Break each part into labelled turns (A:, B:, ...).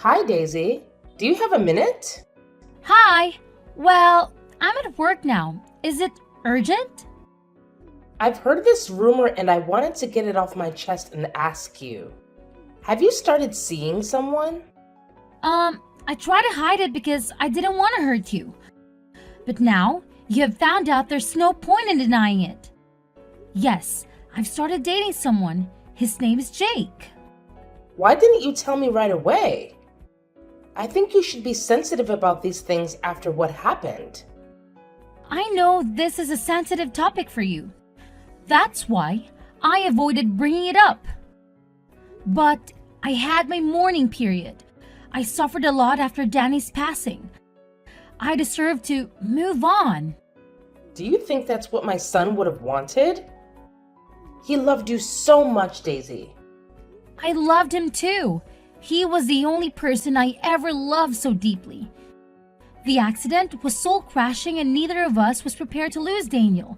A: Hi, Daisy. Do you have a minute?
B: Hi. Well, I'm at work now. Is it urgent?
A: I've heard this rumor and I wanted to get it off my chest and ask you. Have you started seeing someone?
B: I try to hide it because I didn't want to hurt you. But now you have found out there's no point in denying it. Yes, I've started dating someone. His name is Jake.
A: Why didn't you tell me right away? I think you should be sensitive about these things after what happened.
B: I know this is a sensitive topic for you. That's why I avoided bringing it up. But I had my mourning period. I suffered a lot after Danny's passing. I deserve to move on.
A: Do you think that's what my son would have wanted? He loved you so much, Daisy.
B: I loved him too. He was the only person I ever loved so deeply. The accident was soul crashing and neither of us was prepared to lose Daniel.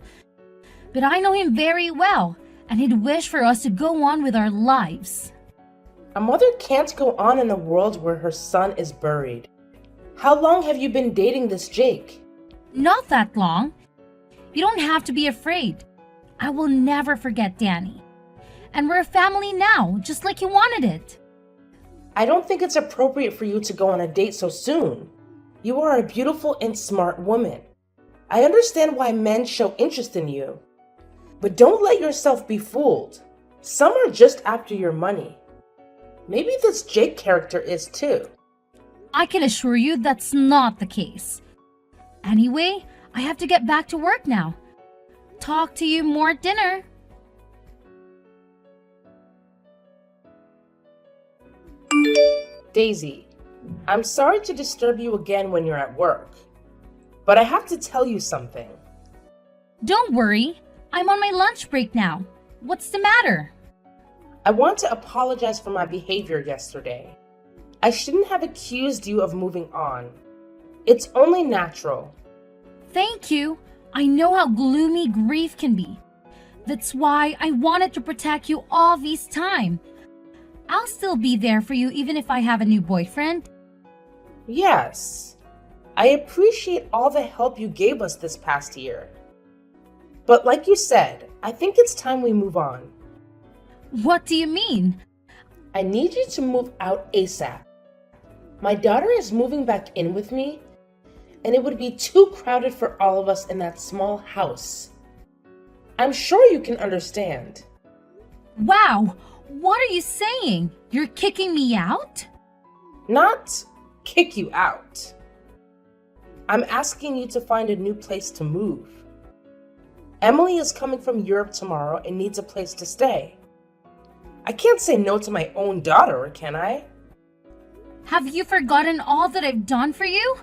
B: But I know him very well and he'd wish for us to go on with our lives.
A: A mother can't go on in a world where her son is buried. How long have you been dating this Jake?
B: Not that long. You don't have to be afraid. I will never forget Danny. And we're a family now, just like you wanted it.
A: I don't think it's appropriate for you to go on a date so soon. You are a beautiful and smart woman. I understand why men show interest in you. But don't let yourself be fooled. Some are just after your money. Maybe this Jake character is too.
B: I can assure you that's not the case. Anyway, I have to get back to work now. Talk to you more at dinner.
A: Daisy, I'm sorry to disturb you again when you're at work, but I have to tell you something.
B: Don't worry. I'm on my lunch break now. What's the matter?
A: I want to apologize for my behavior yesterday. I shouldn't have accused you of moving on. It's only natural.
B: Thank you. I know how gloomy grief can be. That's why I wanted to protect you all this time. I'll still be there for you even if I have a new boyfriend.
A: Yes, I appreciate all the help you gave us this past year. But like you said, I think it's time we move on.
B: What do you mean?
A: I need you to move out ASAP. My daughter is moving back in with me, and it would be too crowded for all of us in that small house. I'm sure you can understand.
B: Wow, what are you saying? You're kicking me out?
A: Not kick you out. I'm asking you to find a new place to move. Emily is coming from Europe tomorrow and needs a place to stay. I can't say no to my own daughter, can I?
B: Have you forgotten all that I've done for you?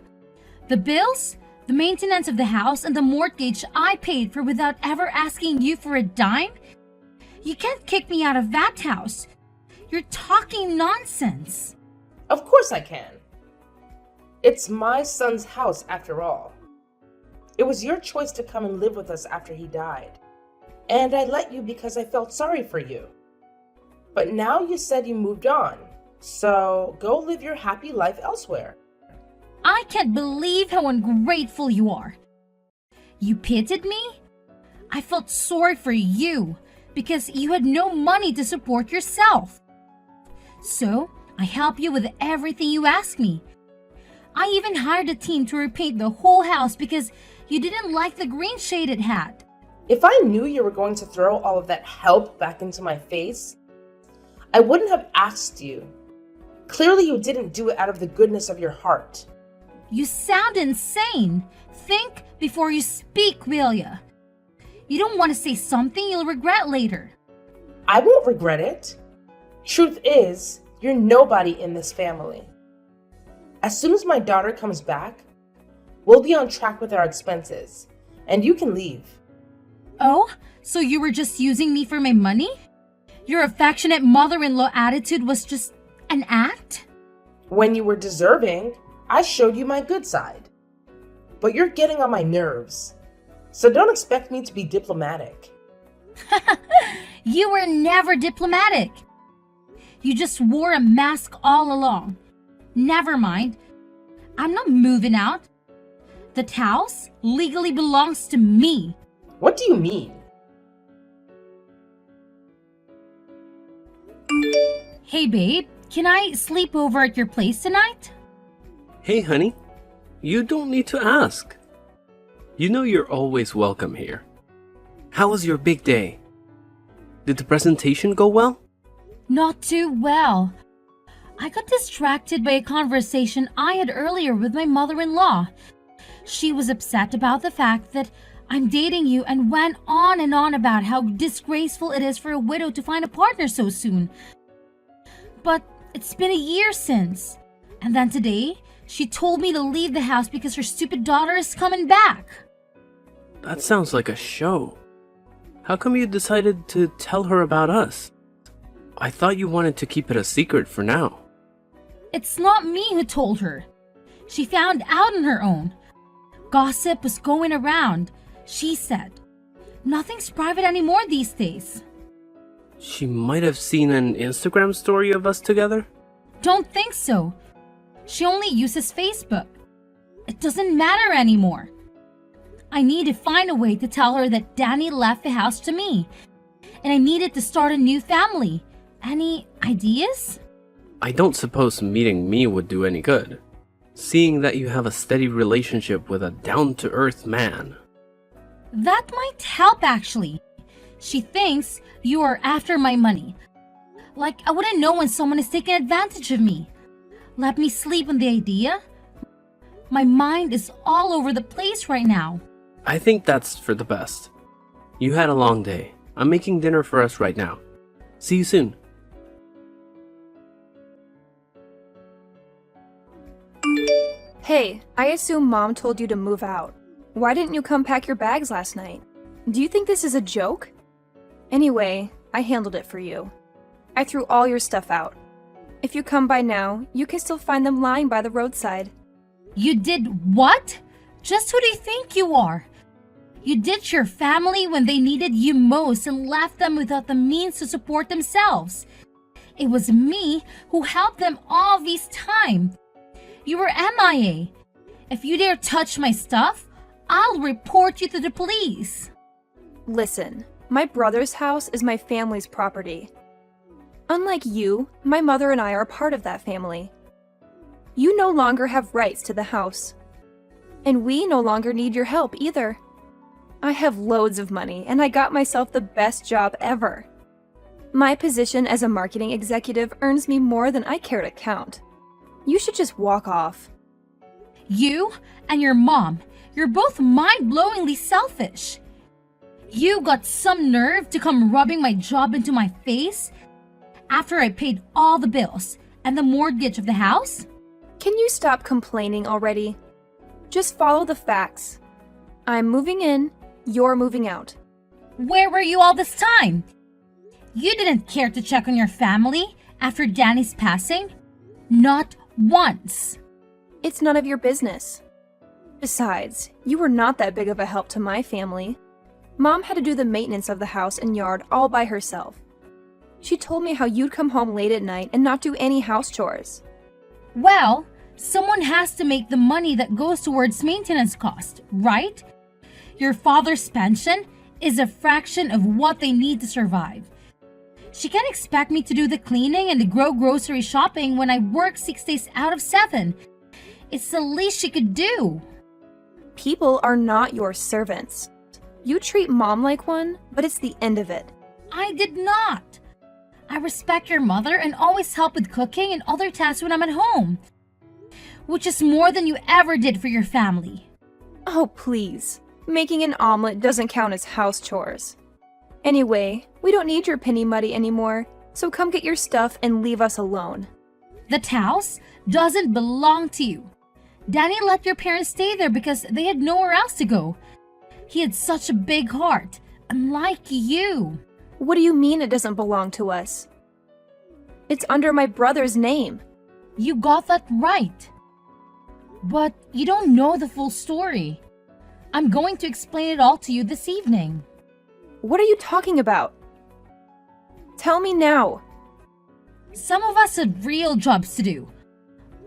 B: The bills, the maintenance of the house, and the mortgage I paid for without ever asking you for a dime? You can't kick me out of that house. You're talking nonsense.
A: Of course I can. It's my son's house after all. It was your choice to come and live with us after he died. And I let you because I felt sorry for you. But now you said you moved on. So go live your happy life elsewhere.
B: I can't believe how ungrateful you are. You pitied me? I felt sorry for you because you had no money to support yourself. So I helped you with everything you asked me. I even hired a team to repaint the whole house because you didn't like the green shade it had.
A: If I knew you were going to throw all of that help back into my face, I wouldn't have asked you. Clearly you didn't do it out of the goodness of your heart.
B: You sound insane. Think before you speak, will ya? You don't want to say something you'll regret later.
A: I won't regret it. Truth is, you're nobody in this family. As soon as my daughter comes back, we'll be on track with our expenses, and you can leave.
B: Oh, so you were just using me for my money? Your affectionate mother-in-law attitude was just an act?
A: When you were deserving, I showed you my good side. But you're getting on my nerves, so don't expect me to be diplomatic.
B: You were never diplomatic. You just wore a mask all along. Never mind. I'm not moving out. The house legally belongs to me.
A: What do you mean?
B: Hey babe, can I sleep over at your place tonight?
C: Hey, honey. You don't need to ask. You know you're always welcome here. How was your big day? Did the presentation go well?
B: Not too well. I got distracted by a conversation I had earlier with my mother-in-law. She was upset about the fact that I'm dating you and went on and on about how disgraceful it is for a widow to find a partner so soon. But it's been a year since. And then today, she told me to leave the house because her stupid daughter is coming back.
C: That sounds like a show. How come you decided to tell her about us? I thought you wanted to keep it a secret for now.
B: It's not me who told her. She found out on her own. Gossip was going around, she said. Nothing's private anymore these days.
C: She might have seen an Instagram story of us together.
B: Don't think so. She only uses Facebook. It doesn't matter anymore. I need to find a way to tell her that Danny left the house to me, and I needed to start a new family. Any ideas?
C: I don't suppose meeting me would do any good, seeing that you have a steady relationship with a down-to-earth man.
B: That might help, actually. She thinks you are after my money. Like I wouldn't know when someone is taking advantage of me. Let me sleep on the idea. My mind is all over the place right now.
C: I think that's for the best. You had a long day. I'm making dinner for us right now. See you soon.
D: Hey, I assume Mom told you to move out. Why didn't you come pack your bags last night? Do you think this is a joke? Anyway, I handled it for you. I threw all your stuff out. If you come by now, you can still find them lying by the roadside.
B: You did what? Just who do you think you are? You ditched your family when they needed you most and left them without the means to support themselves. It was me who helped them all this time. You were MIA. If you dare touch my stuff, I'll report you to the police.
D: Listen, my brother's house is my family's property. Unlike you, my mother and I are part of that family. You no longer have rights to the house. And we no longer need your help either. I have loads of money and I got myself the best job ever. My position as a marketing executive earns me more than I care to count. You should just walk off.
B: You and your mom, you're both mind-blowingly selfish. You got some nerve to come rubbing my job into my face after I paid all the bills and the mortgage of the house?
D: Can you stop complaining already? Just follow the facts. I'm moving in, you're moving out.
B: Where were you all this time? You didn't care to check on your family after Danny's passing? Not once.
D: It's none of your business. Besides, you were not that big of a help to my family. Mom had to do the maintenance of the house and yard all by herself. She told me how you'd come home late at night and not do any house chores.
B: Well, someone has to make the money that goes towards maintenance cost, right? Your father's pension is a fraction of what they need to survive. She can't expect me to do the cleaning and the grocery shopping when I work 6 days out of 7. It's the least she could do.
D: People are not your servants. You treat Mom like one, but it's the end of it.
B: I did not. I respect your mother and always help with cooking and other tasks when I'm at home, which is more than you ever did for your family.
D: Oh, please. Making an omelet doesn't count as house chores. Anyway, we don't need your penny money anymore, so come get your stuff and leave us alone.
B: That house doesn't belong to you. Danny let your parents stay there because they had nowhere else to go. He had such a big heart, unlike you.
D: What do you mean it doesn't belong to us? It's under my brother's name.
B: You got that right. But you don't know the full story. I'm going to explain it all to you this evening.
D: What are you talking about? Tell me now.
B: Some of us had real jobs to do.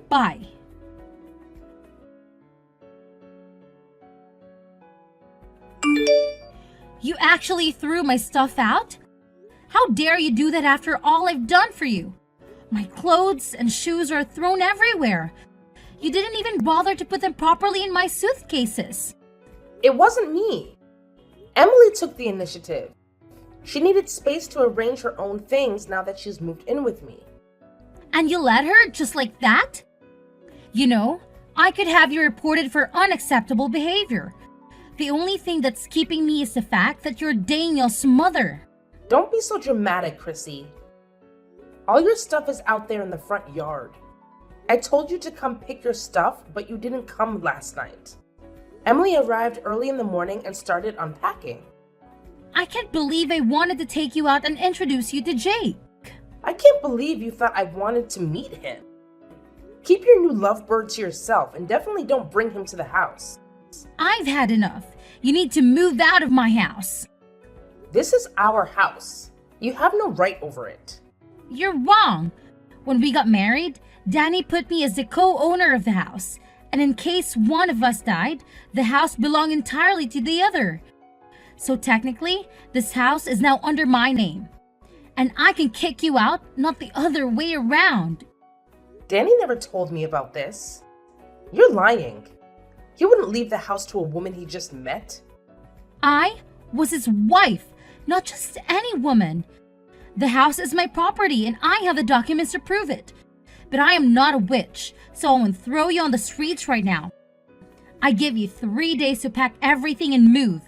B: Bye. You actually threw my stuff out? How dare you do that after all I've done for you? My clothes and shoes are thrown everywhere. You didn't even bother to put them properly in my suitcases.
A: It wasn't me. Emily took the initiative. She needed space to arrange her own things now that she's moved in with me.
B: And you let her just like that? You know, I could have you reported for unacceptable behavior. The only thing that's keeping me is the fact that you're Daniel's mother.
A: Don't be so dramatic, Chrissy. All your stuff is out there in the front yard. I told you to come pick your stuff, but you didn't come last night. Emily arrived early in the morning and started unpacking.
B: I can't believe I wanted to take you out and introduce you to Jake.
A: I can't believe you thought I wanted to meet him. Keep your new lovebird to yourself and definitely don't bring him to the house.
B: I've had enough. You need to move out of my house.
A: This is our house. You have no right over it.
B: You're wrong. When we got married, Danny put me as the co-owner of the house. And in case one of us died, the house belonged entirely to the other. So technically, this house is now under my name. And I can kick you out, not the other way around.
A: Danny never told me about this. You're lying. He wouldn't leave the house to a woman he just met.
B: I was his wife, not just any woman. The house is my property and I have the documents to prove it. But I am not a witch, so I won't throw you on the streets right now. I give you 3 days to pack everything and move.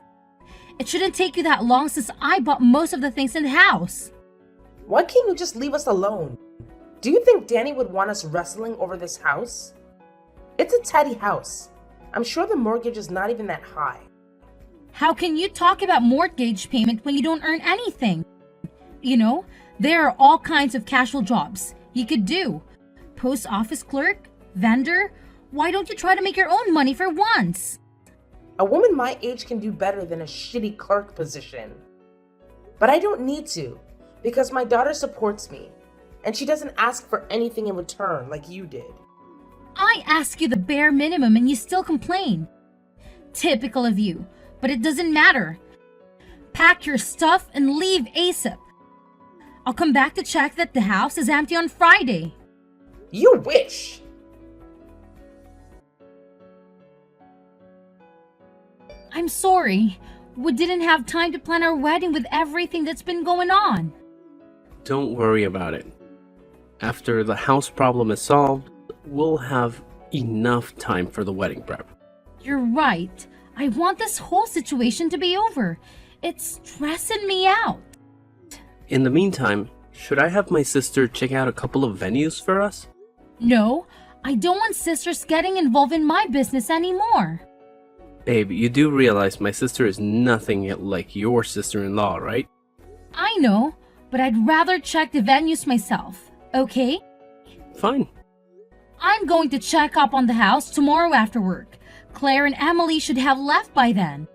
B: It shouldn't take you that long since I bought most of the things in the house.
A: Why can't you just leave us alone? Do you think Danny would want us wrestling over this house? It's a tidy house. I'm sure the mortgage is not even that high.
B: How can you talk about mortgage payment when you don't earn anything? You know, there are all kinds of casual jobs you could do. Post office clerk, vendor. Why don't you try to make your own money for once?
A: A woman my age can do better than a shitty clerk position. But I don't need to, because my daughter supports me, and she doesn't ask for anything in return like you did.
B: I ask you the bare minimum and you still complain. Typical of you, but it doesn't matter. Pack your stuff and leave ASAP. I'll come back to check that the house is empty on Friday.
A: You wish!
B: I'm sorry. We didn't have time to plan our wedding with everything that's been going on.
C: Don't worry about it. After the house problem is solved, we'll have enough time for the wedding prep.
B: You're right. I want this whole situation to be over. It's stressing me out.
C: In the meantime, should I have my sister check out a couple of venues for us?
B: No, I don't want sisters getting involved in my business anymore.
C: Babe, you do realize my sister is nothing like your sister-in-law, right?
B: I know, but I'd rather check the venues myself, okay?
C: Fine.
B: I'm going to check up on the house tomorrow after work. Claire and Emily should have left by then.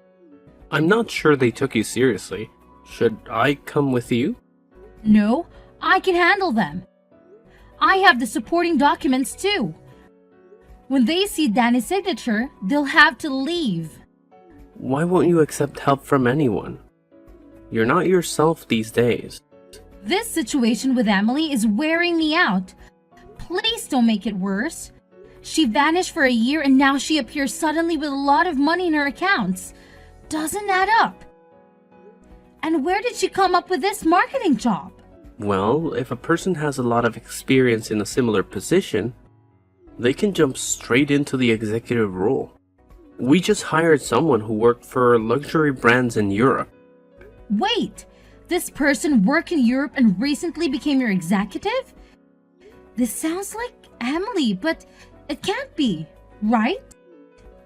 C: I'm not sure they took you seriously. Should I come with you?
B: No, I can handle them. I have the supporting documents too. When they see Danny's signature, they'll have to leave.
C: Why won't you accept help from anyone? You're not yourself these days.
B: This situation with Emily is wearing me out. Please don't make it worse. She vanished for a year and now she appears suddenly with a lot of money in her accounts. Doesn't add up. And where did she come up with this marketing job?
C: Well, if a person has a lot of experience in a similar position, they can jump straight into the executive role. We just hired someone who worked for luxury brands in Europe.
B: Wait, this person worked in Europe and recently became your executive? This sounds like Emily, but it can't be, right?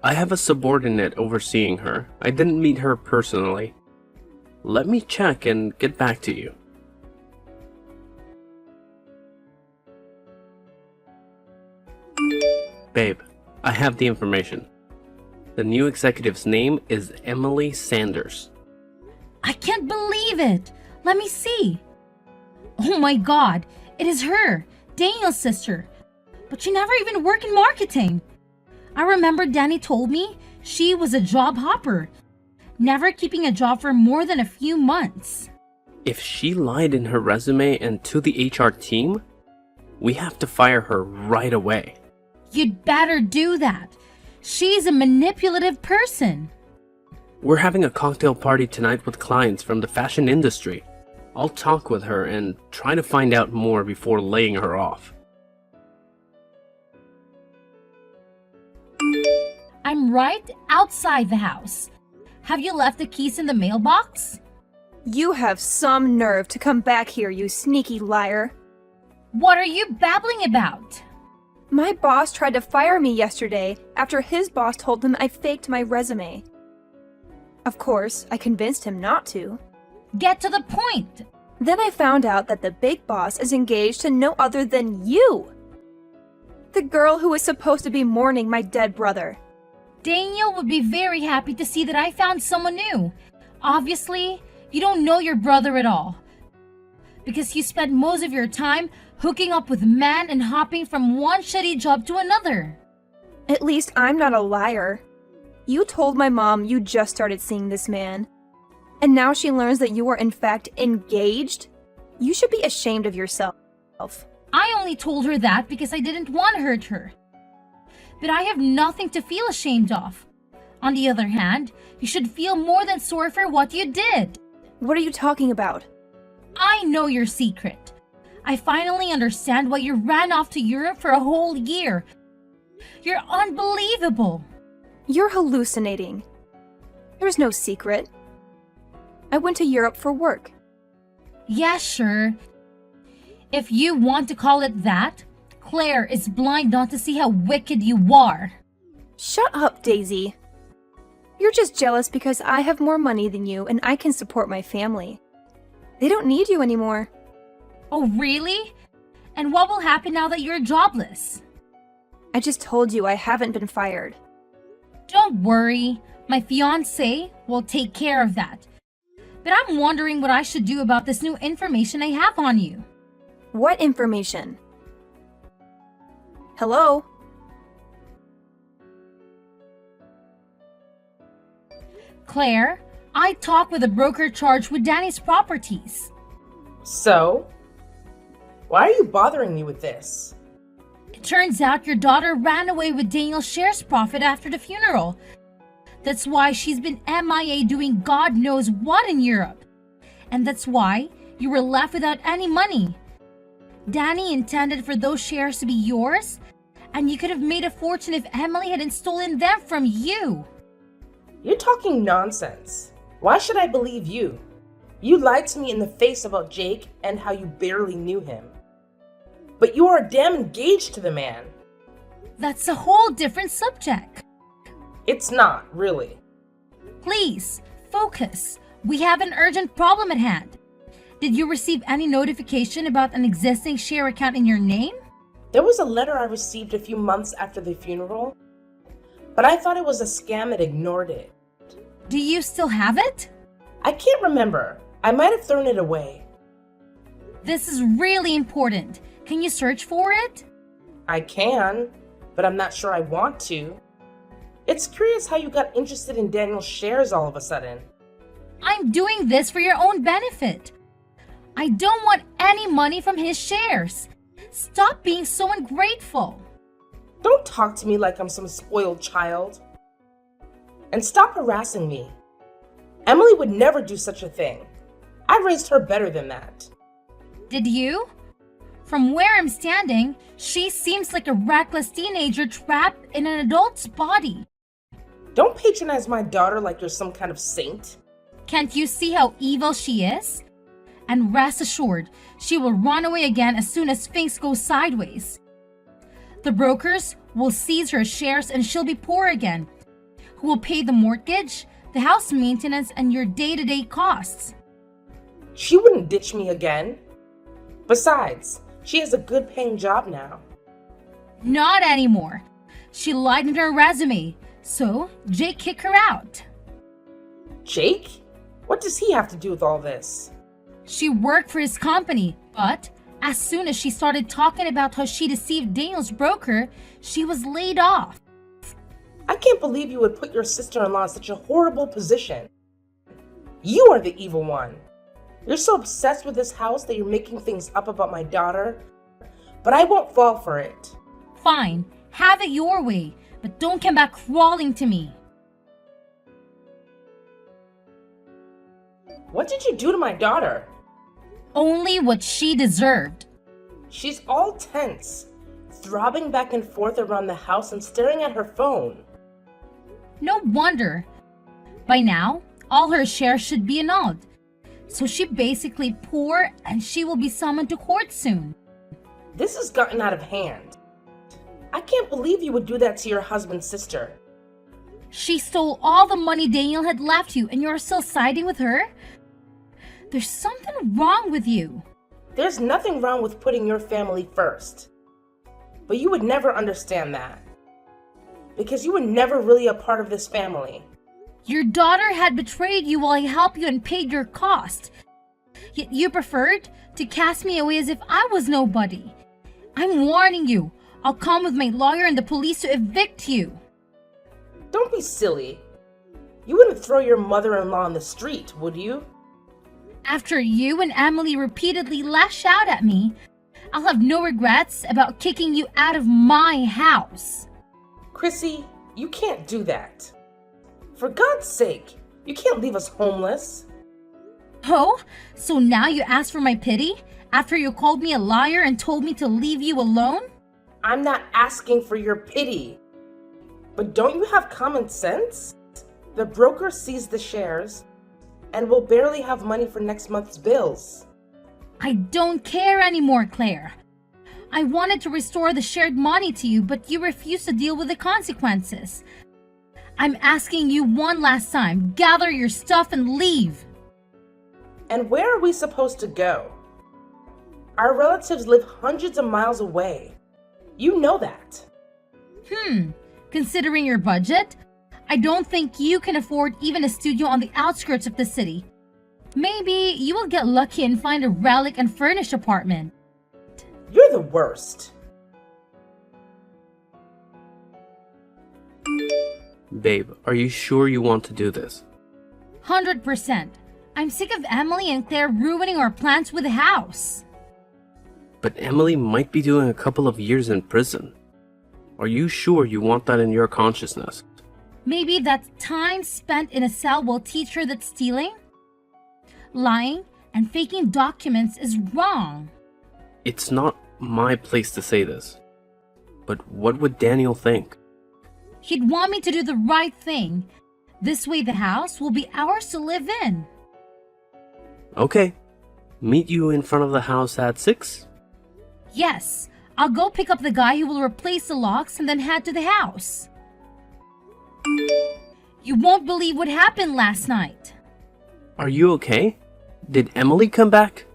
C: I have a subordinate overseeing her. I didn't meet her personally. Let me check and get back to you. Babe, I have the information. The new executive's name is Emily Sanders.
B: I can't believe it. Let me see. Oh my god, it is her, Daniel's sister. but she never even worked in marketing. I remember Danny told me she was a job hopper, never keeping a job for more than a few months.
C: If she lied in her resume and to the HR team, we have to fire her right away.
B: You'd better do that. She's a manipulative person.
C: We're having a cocktail party tonight with clients from the fashion industry. I'll talk with her and try to find out more before laying her off.
B: I'm right outside the house. Have you left the keys in the mailbox?
D: You have some nerve to come back here, you sneaky liar.
B: What are you babbling about?
D: My boss tried to fire me yesterday after his boss told him I faked my resume. Of course, I convinced him not to.
B: Get to the point.
D: Then I found out that the big boss is engaged to no other than you. The girl who was supposed to be mourning my dead brother.
B: Daniel would be very happy to see that I found someone new. Obviously, you don't know your brother at all, because you spend most of your time hooking up with men and hopping from one shitty job to another.
D: At least I'm not a liar. You told my mom you just started seeing this man, and now she learns that you are in fact engaged? You should be ashamed of yourself.
B: I only told her that because I didn't want to hurt her. But I have nothing to feel ashamed of. On the other hand, you should feel more than sorry for what you did.
D: What are you talking about?
B: I know your secret. I finally understand why you ran off to Europe for a whole year. You're unbelievable.
D: You're hallucinating. There's no secret. I went to Europe for work.
B: Yeah, sure. If you want to call it that, Claire is blind not to see how wicked you are.
D: Shut up, Daisy. You're just jealous because I have more money than you and I can support my family. They don't need you anymore.
B: Oh, really? And what will happen now that you're jobless?
D: I just told you I haven't been fired.
B: Don't worry, my fiancé will take care of that. But I'm wondering what I should do about this new information I have on you.
D: What information? Hello?
B: Claire, I talked with a broker charged with Danny's properties.
A: So? Why are you bothering me with this?
B: It turns out your daughter ran away with Daniel's shares profit after the funeral. That's why she's been MIA doing God knows what in Europe. And that's why you were left without any money. Danny intended for those shares to be yours, and you could have made a fortune if Emily hadn't stolen them from you.
A: You're talking nonsense. Why should I believe you? You lied to me in the face about Jake and how you barely knew him. But you are damn engaged to the man.
B: That's a whole different subject.
A: It's not, really.
B: Please, focus. We have an urgent problem at hand. Did you receive any notification about an existing share account in your name?
A: There was a letter I received a few months after the funeral, but I thought it was a scam and ignored it.
B: Do you still have it?
A: I can't remember. I might have thrown it away.
B: This is really important. Can you search for it?
A: I can, but I'm not sure I want to. It's curious how you got interested in Daniel's shares all of a sudden.
B: I'm doing this for your own benefit. I don't want any money from his shares. Stop being so ungrateful.
A: Don't talk to me like I'm some spoiled child. And stop harassing me. Emily would never do such a thing. I raised her better than that.
B: Did you? From where I'm standing, she seems like a reckless teenager trapped in an adult's body.
A: Don't patronize my daughter like you're some kind of saint.
B: Can't you see how evil she is? And rest assured, she will run away again as soon as things go sideways. The brokers will seize her shares and she'll be poor again. Who will pay the mortgage, the house maintenance, and your day-to-day costs?
A: She wouldn't ditch me again. Besides, she has a good paying job now.
B: Not anymore. She lied in her resume, so Jake kicked her out.
A: Jake? What does he have to do with all this?
B: She worked for his company, but As soon as she started talking about how she deceived Daniel's broker, she was laid off.
A: I can't believe you would put your sister-in-law in such a horrible position. You are the evil one. You're so obsessed with this house that you're making things up about my daughter, but I won't fall for it.
B: Fine, have it your way, but don't come back crawling to me.
A: What did you do to my daughter?
B: Only what she deserved.
A: She's all tense, throbbing back and forth around the house and staring at her phone.
B: No wonder. By now, all her shares should be annulled. So she basically poor and she will be summoned to court soon.
A: This has gotten out of hand. I can't believe you would do that to your husband's sister.
B: She stole all the money Daniel had left you and you're still siding with her? There's something wrong with you.
A: There's nothing wrong with putting your family first. But you would never understand that. Because you were never really a part of this family.
B: Your daughter had betrayed you while I helped you and paid your cost. Yet you preferred to cast me away as if I was nobody. I'm warning you. I'll come with my lawyer and the police to evict you.
A: Don't be silly. You wouldn't throw your mother-in-law on the street, would you?
B: After you and Emily repeatedly lash out at me, I'll have no regrets about kicking you out of my house.
A: Chrissy, you can't do that. For God's sake, you can't leave us homeless.
B: Oh, so now you ask for my pity after you called me a liar and told me to leave you alone?
A: I'm not asking for your pity. But don't you have common sense? The broker seized the shares and will barely have money for next month's bills.
B: I don't care anymore, Claire. I wanted to restore the shared money to you, but you refused to deal with the consequences. I'm asking you one last time, gather your stuff and leave.
A: And where are we supposed to go? Our relatives live hundreds of miles away. You know that.
B: Considering your budget, I don't think you can afford even a studio on the outskirts of the city. Maybe you will get lucky and find a relic and furnished apartment.
A: You're the worst.
C: Babe, are you sure you want to do this?
B: 100%. I'm sick of Emily and Claire ruining our plans with the house.
C: But Emily might be doing a couple of years in prison. Are you sure you want that in your consciousness?
B: Maybe that time spent in a cell will teach her that stealing, lying, and faking documents is wrong.
C: It's not my place to say this. But what would Daniel think?
B: He'd want me to do the right thing. This way the house will be ours to live in.
C: Okay. Meet you in front of the house at 6?
B: Yes, I'll go pick up the guy who will replace the locks and then head to the house. You won't believe what happened last night.
C: Are you okay? Did Emily come back?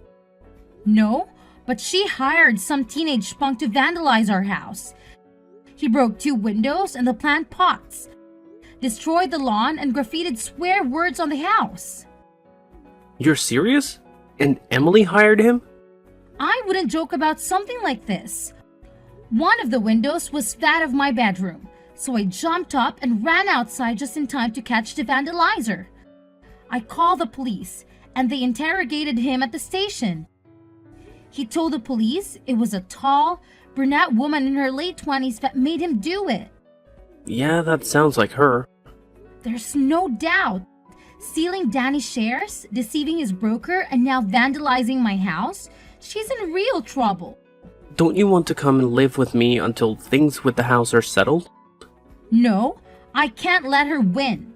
B: No, but she hired some teenage punk to vandalize our house. He broke 2 windows and the plant pots, destroyed the lawn, and graffitied swear words on the house.
C: You're serious? And Emily hired him?
B: I wouldn't joke about something like this. One of the windows was that of my bedroom, so I jumped up and ran outside just in time to catch the vandalizer. I called the police, and they interrogated him at the station. He told the police it was a tall, brunette woman in her late 20s that made him do it.
C: Yeah, that sounds like her.
B: There's no doubt. Stealing Danny's shares, deceiving his broker, and now vandalizing my house, she's in real trouble.
C: Don't you want to come and live with me until things with the house are settled?
B: No, I can't let her win.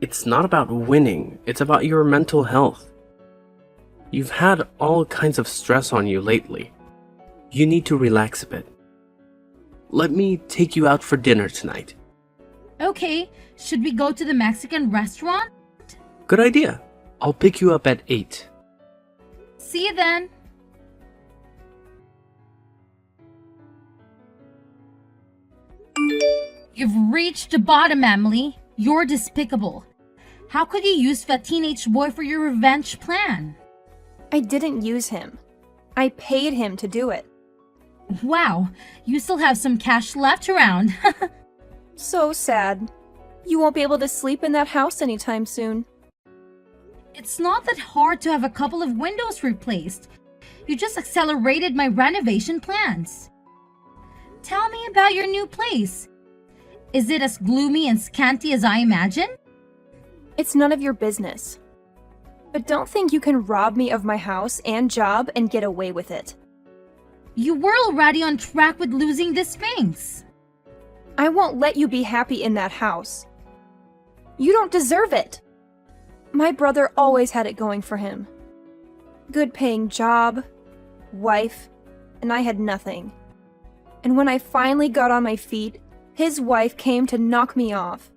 C: It's not about winning, it's about your mental health. You've had all kinds of stress on you lately. You need to relax a bit. Let me take you out for dinner tonight.
B: Okay, should we go to the Mexican restaurant?
C: Good idea. I'll pick you up at 8.
B: See you then. You've reached the bottom, Emily. You're despicable. How could you use that teenage boy for your revenge plan?
D: I didn't use him. I paid him to do it.
B: Wow, you still have some cash left around.
D: So sad. You won't be able to sleep in that house anytime soon.
B: It's not that hard to have a couple of windows replaced. You just accelerated my renovation plans. Tell me about your new place. Is it as gloomy and scanty as I imagine?
D: It's none of your business. But don't think you can rob me of my house and job and get away with it.
B: You were already on track with losing the Sphinx.
D: I won't let you be happy in that house. You don't deserve it. My brother always had it going for him. Good paying job, wife, and I had nothing. And when I finally got on my feet, his wife came to knock me off.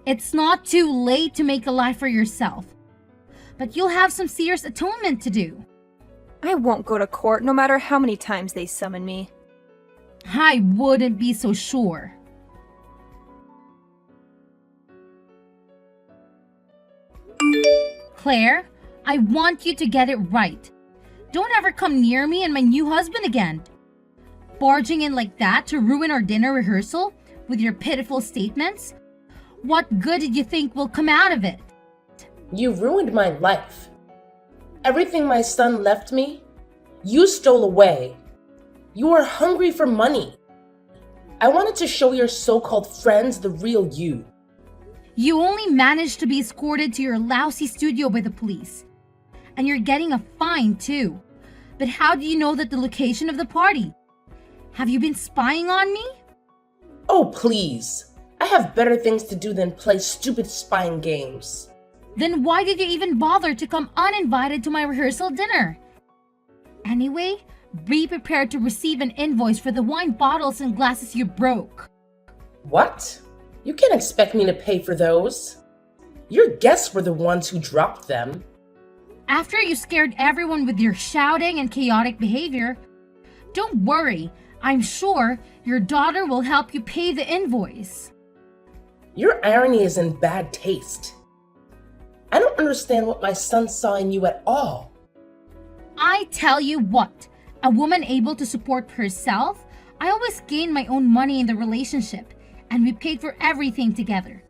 B: It's not too late to make a life for yourself, but you'll have some serious atonement to do.
D: I won't go to court no matter how many times they summon me.
B: I wouldn't be so sure. Claire, I want you to get it right. Don't ever come near me and my new husband again. Barging in like that to ruin our dinner rehearsal with your pitiful statements? What good did you think will come out of it?
A: You ruined my life. Everything my son left me, you stole away. You are hungry for money. I wanted to show your so-called friends the real you.
B: You only managed to be escorted to your lousy studio by the police. And you're getting a fine too. But how do you know that the location of the party? Have you been spying on me?
A: Oh, please. I have better things to do than play stupid spying games.
B: Then why did you even bother to come uninvited to my rehearsal dinner? Anyway, be prepared to receive an invoice for the wine bottles and glasses you broke.
A: What? You can't expect me to pay for those. Your guests were the ones who dropped them.
B: After you scared everyone with your shouting and chaotic behavior, don't worry, I'm sure your daughter will help you pay the invoice.
A: Your irony is in bad taste. I don't understand what my son saw in you at all.
B: I tell you what, a woman able to support herself, I always gain my own money in the relationship, and we paid for everything together.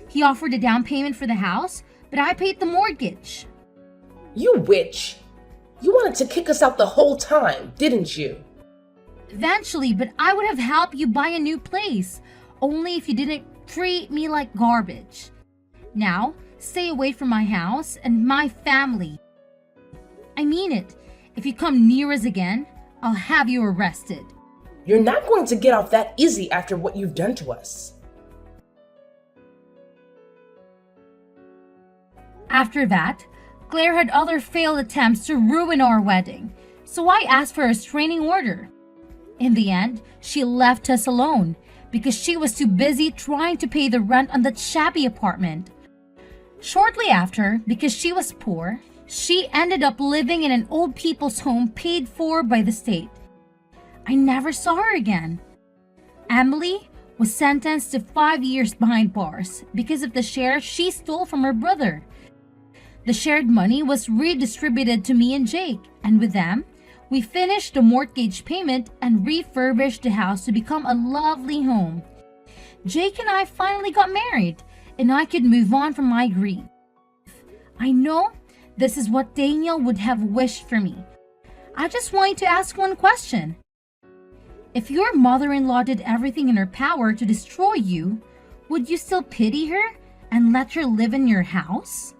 B: He offered a down payment for the house, but I paid the mortgage.
A: You witch! You wanted to kick us out the whole time, didn't you?
B: Eventually, but I would have helped you buy a new place, only if you didn't treat me like garbage. Now, stay away from my house and my family. I mean it. If you come near us again, I'll have you arrested.
A: You're not going to get off that easy after what you've done to us.
B: After that, Claire had other failed attempts to ruin our wedding, so I asked for a restraining order. In the end, she left us alone because she was too busy trying to pay the rent on that shabby apartment. Shortly after, because she was poor, she ended up living in an old people's home paid for by the state. I never saw her again. Emily was sentenced to 5 years behind bars because of the shares she stole from her brother. The shared money was redistributed to me and Jake, and with them, we finished the mortgage payment and refurbished the house to become a lovely home. Jake and I finally got married, and I could move on from my grief. I know this is what Daniel would have wished for me. I just wanted to ask one question. If your mother-in-law did everything in her power to destroy you, would you still pity her and let her live in your house?